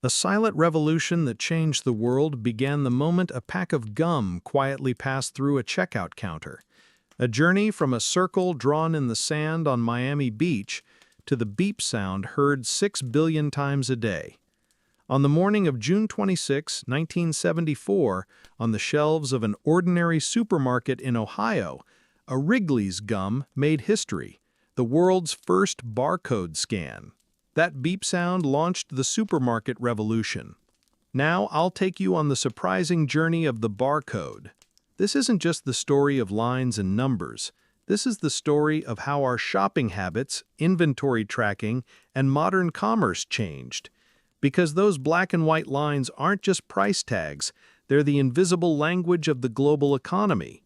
A silent revolution that changed the world began the moment a pack of gum quietly passed through a checkout counter. A journey from a circle drawn in the sand on Miami Beach to the beep sound heard 6 billion times a day. On the morning of June 26, 1974, on the shelves of an ordinary supermarket in Ohio, a Wrigley's gum made history, the world's first barcode scan. That beep sound launched the supermarket revolution. Now I'll take you on the surprising journey of the barcode. This isn't just the story of lines and numbers. This is the story of how our shopping habits, inventory tracking, and modern commerce changed. Because those black and white lines aren't just price tags, they're the invisible language of the global economy.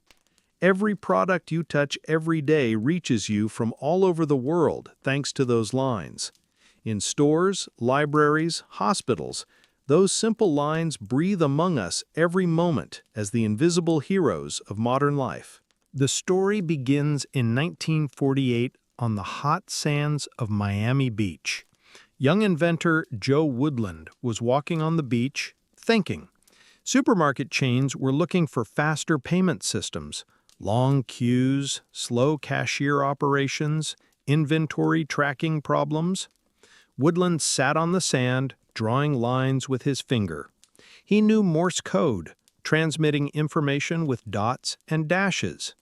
Every product you touch every day reaches you from all over the world thanks to those lines. In stores, libraries, hospitals, those simple lines breathe among us every moment as the invisible heroes of modern life. The story begins in 1948 on the hot sands of Miami Beach. Young inventor Joe Woodland was walking on the beach, thinking. Supermarket chains were looking for faster payment systems, long queues, slow cashier operations, inventory tracking problems. Woodland sat on the sand, drawing lines with his finger. He knew Morse code, transmitting information with dots and dashes.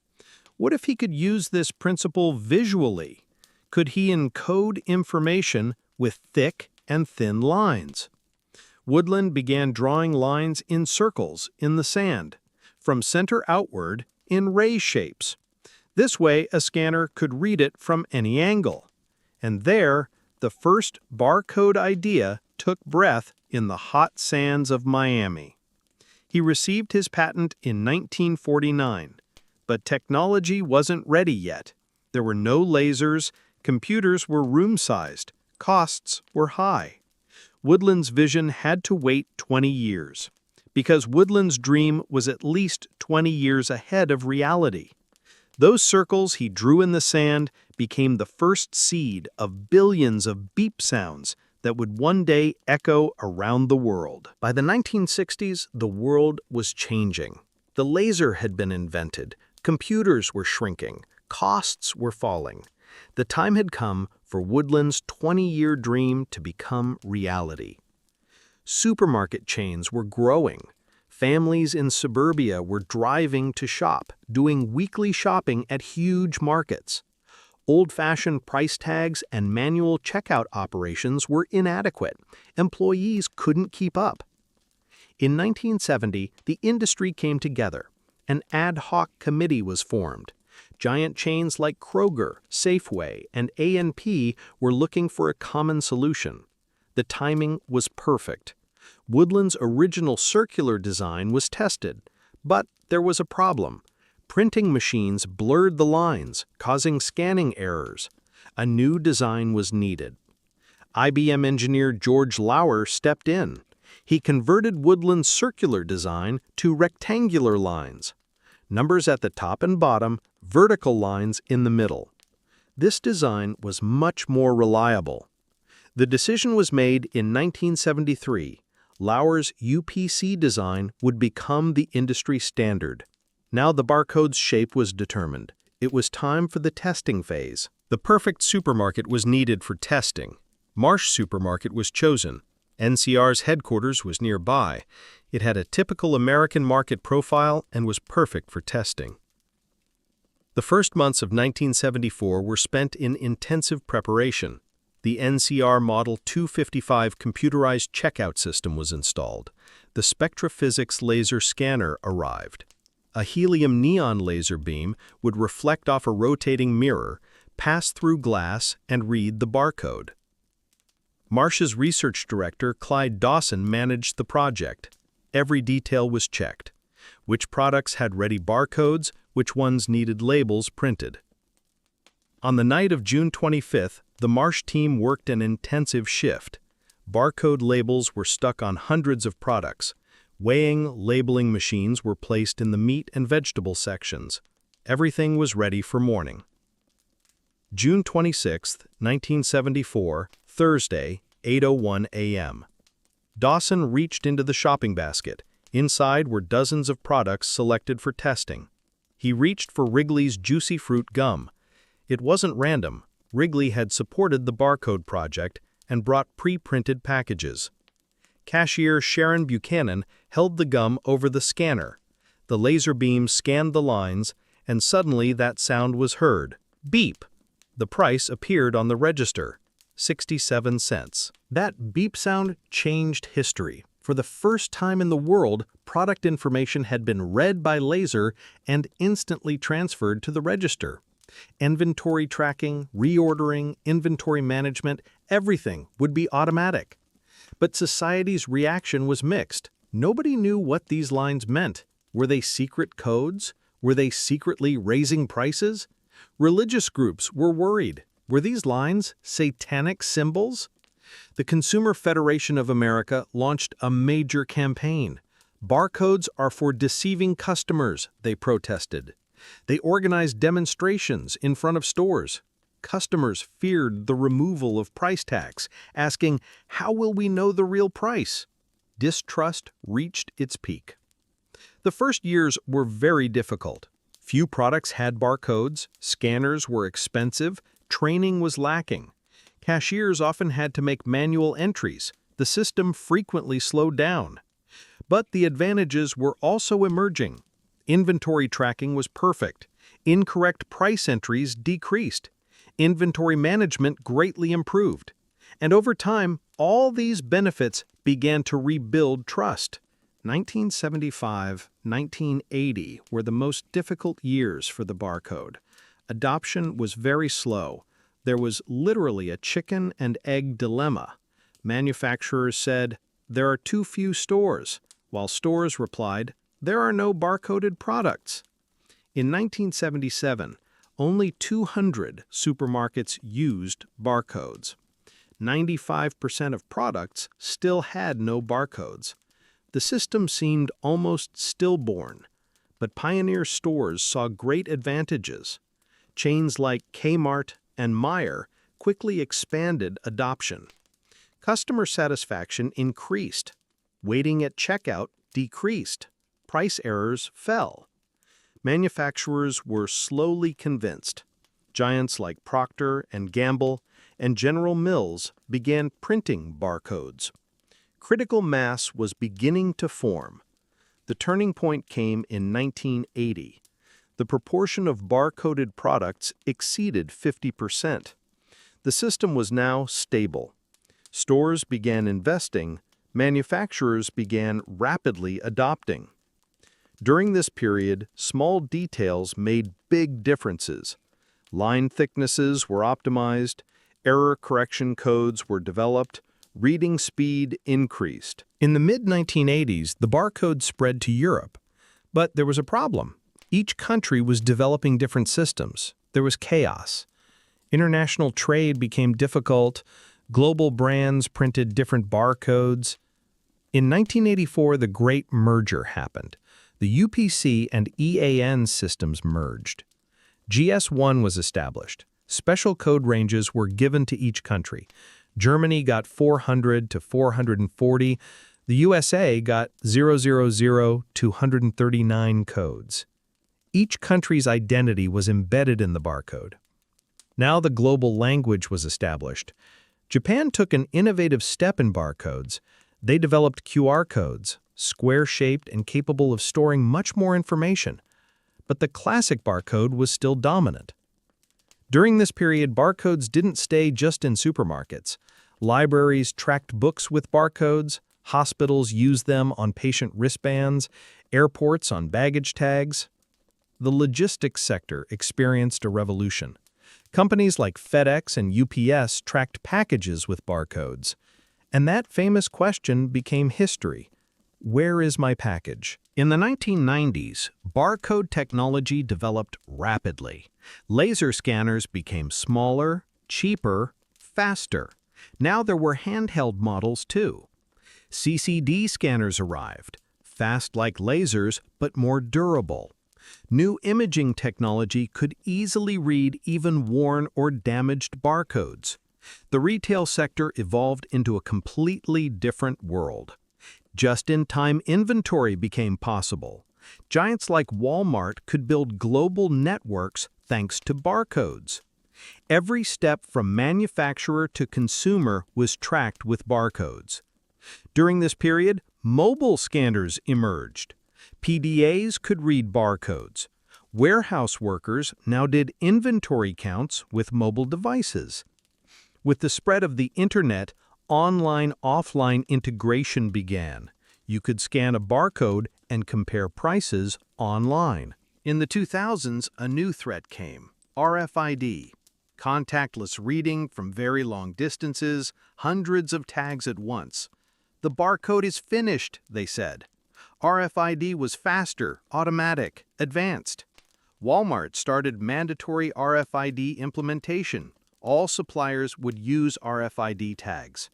What if he could use this principle visually? Could he encode information with thick and thin lines? Woodland began drawing lines in circles in the sand, from center outward in ray shapes. This way, a scanner could read it from any angle. And there, the first barcode idea took breath in the hot sands of Miami. He received his patent in 1949, but technology wasn't ready yet. There were no lasers, computers were room-sized, costs were high. Woodland's vision had to wait 20 years, because Woodland's dream was at least 20 years ahead of reality. Those circles he drew in the sand became the first seed of billions of beep sounds that would one day echo around the world. By the 1960s, the world was changing. The laser had been invented, computers were shrinking, costs were falling. The time had come for Woodland's 20-year dream to become reality. Supermarket chains were growing. Families in suburbia were driving to shop, doing weekly shopping at huge markets. Old-fashioned price tags and manual checkout operations were inadequate. Employees couldn't keep up. In 1970, the industry came together. An ad hoc committee was formed. Giant chains like Kroger, Safeway, and A&P were looking for a common solution. The timing was perfect. Woodland's original circular design was tested, but there was a problem. Printing machines blurred the lines, causing scanning errors. A new design was needed. IBM engineer George Lauer stepped in. He converted Woodland's circular design to rectangular lines. Numbers at the top and bottom, vertical lines in the middle. This design was much more reliable. The decision was made in 1973. Lauer's UPC design would become the industry standard. Now the barcode's shape was determined. It was time for the testing phase. The perfect supermarket was needed for testing. Marsh Supermarket was chosen. NCR's headquarters was nearby. It had a typical American market profile and was perfect for testing. The first months of 1974 were spent in intensive preparation. The NCR Model 255 computerized checkout system was installed. The Spectraphysics laser scanner arrived. A helium neon laser beam would reflect off a rotating mirror, pass through glass, and read the barcode. Marsh's research director, Clyde Dawson, managed the project. Every detail was checked. Which products had ready barcodes, which ones needed labels printed. On the night of June 25th, the Marsh team worked an intensive shift. Barcode labels were stuck on hundreds of products. Weighing, labeling machines were placed in the meat and vegetable sections. Everything was ready for morning. June 26, 1974, Thursday, 8:01 a.m. Dawson reached into the shopping basket. Inside were dozens of products selected for testing. He reached for Wrigley's Juicy Fruit gum. It wasn't random. Wrigley had supported the Barcode project and brought pre-printed packages. Cashier Sharon Buchanan held the gum over the scanner. The laser beam scanned the lines, and suddenly that sound was heard. Beep! The price appeared on the register. 67 cents. That beep sound changed history. For the first time in the world, product information had been read by laser and instantly transferred to the register. Inventory tracking, reordering, inventory management, everything would be automatic. But society's reaction was mixed. Nobody knew what these lines meant. Were they secret codes? Were they secretly raising prices? Religious groups were worried. Were these lines satanic symbols? The Consumer Federation of America launched a major campaign. Barcodes are for deceiving customers, they protested. They organized demonstrations in front of stores. Customers feared the removal of price tags, asking, "How will we know the real price?" Distrust reached its peak. The first years were very difficult. Few products had barcodes, scanners were expensive, training was lacking. Cashiers often had to make manual entries. The system frequently slowed down. But the advantages were also emerging. Inventory tracking was perfect. Incorrect price entries decreased. Inventory management greatly improved. And over time, all these benefits began to rebuild trust. 1975, 1980 were the most difficult years for the barcode. Adoption was very slow. There was literally a chicken and egg dilemma. Manufacturers said, "There are too few stores," while stores replied, "There are no barcoded products." In 1977, only 200 supermarkets used barcodes. 95% of products still had no barcodes. The system seemed almost stillborn, but pioneer stores saw great advantages. Chains like Kmart and Meijer quickly expanded adoption. Customer satisfaction increased. Waiting at checkout decreased. Price errors fell. Manufacturers were slowly convinced. Giants like Procter and Gamble and General Mills began printing barcodes. Critical mass was beginning to form. The turning point came in 1980. The proportion of barcoded products exceeded 50%. The system was now stable. Stores began investing. Manufacturers began rapidly adopting. During this period, small details made big differences. Line thicknesses were optimized, error correction codes were developed, reading speed increased. In the mid-1980s, the barcode spread to Europe. But there was a problem. Each country was developing different systems. There was chaos. International trade became difficult. Global brands printed different barcodes. In 1984, the Great Merger happened. The UPC and EAN systems merged. GS1 was established. Special code ranges were given to each country. Germany got 400 to 440. The USA got 000 to 139 codes. Each country's identity was embedded in the barcode. Now the global language was established. Japan took an innovative step in barcodes. They developed QR codes, square-shaped and capable of storing much more information. But the classic barcode was still dominant. During this period, barcodes didn't stay just in supermarkets. Libraries tracked books with barcodes, hospitals used them on patient wristbands, airports on baggage tags. The logistics sector experienced a revolution. Companies like FedEx and UPS tracked packages with barcodes. And that famous question became history. Where is my package? In the 1990s, barcode technology developed rapidly. Laser scanners became smaller, cheaper, faster. Now there were handheld models too. CCD scanners arrived, fast like lasers but more durable. New imaging technology could easily read even worn or damaged barcodes. The retail sector evolved into a completely different world. Just-in-time inventory became possible. Giants like Walmart could build global networks thanks to barcodes. Every step from manufacturer to consumer was tracked with barcodes. During this period, mobile scanners emerged. PDAs could read barcodes. Warehouse workers now did inventory counts with mobile devices. With the spread of the internet, online-offline integration began. You could scan a barcode and compare prices online. In the 2000s, a new threat came: RFID. Contactless reading from very long distances, hundreds of tags at once. The barcode is finished, they said. RFID was faster, automatic, advanced. Walmart started mandatory RFID implementation. All suppliers would use RFID tags.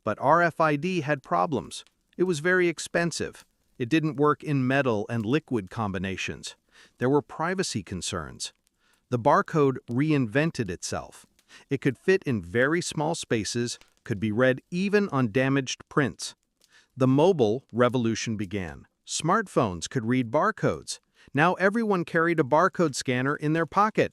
But RFID had problems. It was very expensive. It didn't work in metal and liquid combinations. There were privacy concerns. The barcode reinvented itself. It could fit in very small spaces, could be read even on damaged prints. The mobile revolution began. Smartphones could read barcodes. Now everyone carried a barcode scanner in their pocket.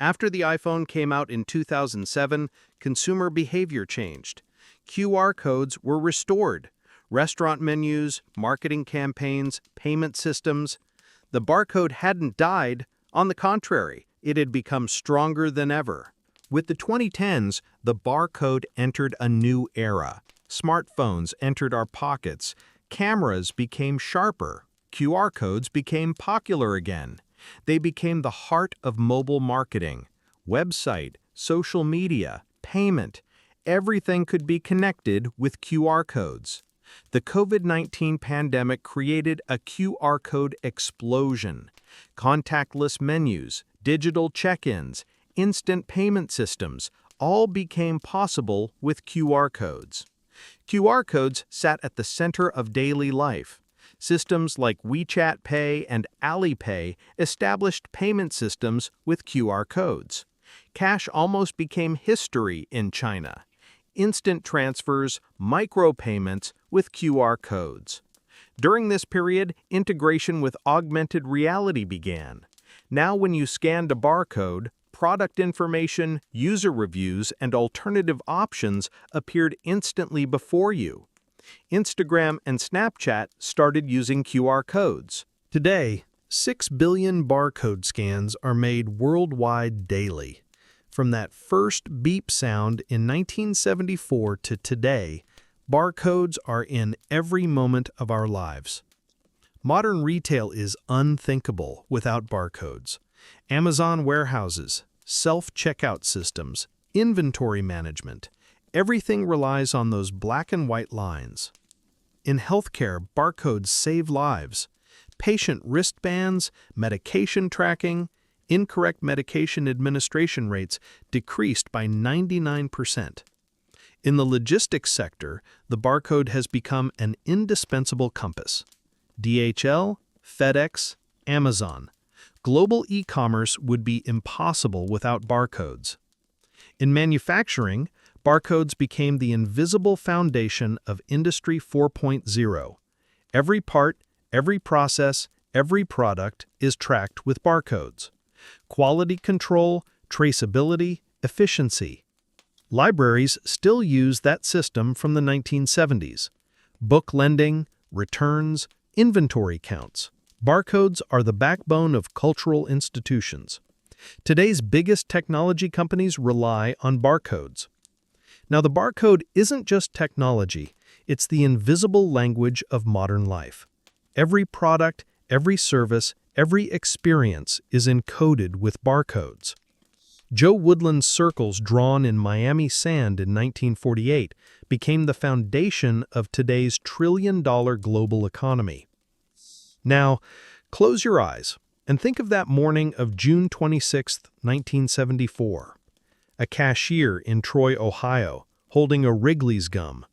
After the iPhone came out in 2007, consumer behavior changed. QR codes were restored. Restaurant menus, marketing campaigns, payment systems. The barcode hadn't died. On the contrary, it had become stronger than ever. With the 2010s, the barcode entered a new era. Smartphones entered our pockets. Cameras became sharper. QR codes became popular again. They became the heart of mobile marketing. Website, social media, payment, everything could be connected with QR codes. The COVID-19 pandemic created a QR code explosion. Contactless menus, digital check-ins, instant payment systems all became possible with QR codes. QR codes sat at the center of daily life. Systems like WeChat Pay and Alipay established payment systems with QR codes. Cash almost became history in China. Instant transfers, micropayments with QR codes. During this period, integration with augmented reality began. Now when you scanned a barcode, product information, user reviews, and alternative options appeared instantly before you. Instagram and Snapchat started using QR codes. Today, 6 billion barcode scans are made worldwide daily. From that first beep sound in 1974 to today, barcodes are in every moment of our lives. Modern retail is unthinkable without barcodes. Amazon warehouses, self-checkout systems, inventory management, everything relies on those black and white lines. In healthcare, barcodes save lives. Patient wristbands, medication tracking, incorrect medication administration rates decreased by 99%. In the logistics sector, the barcode has become an indispensable compass. DHL, FedEx, Amazon. Global e-commerce would be impossible without barcodes. In manufacturing, barcodes became the invisible foundation of Industry 4.0. Every part, every process, every product is tracked with barcodes. Quality control, traceability, efficiency. Libraries still use that system from the 1970s. Book lending, returns, inventory counts. Barcodes are the backbone of cultural institutions. Today's biggest technology companies rely on barcodes. Now, the barcode isn't just technology, it's the invisible language of modern life. Every product, every service, every experience is encoded with barcodes. Joe Woodland's circles drawn in Miami sand in 1948 became the foundation of today's trillion-dollar global economy. Now, close your eyes and think of that morning of June 26, 1974. A cashier in Troy, Ohio, holding a Wrigley's gum.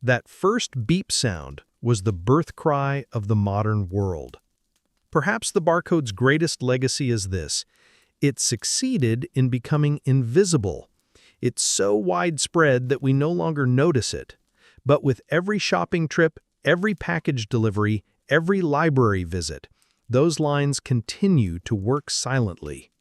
That first beep sound was the birth cry of the modern world. Perhaps the barcode's greatest legacy is this: it succeeded in becoming invisible. It's so widespread that we no longer notice it. But with every shopping trip, every package delivery, every library visit, those lines continue to work silently.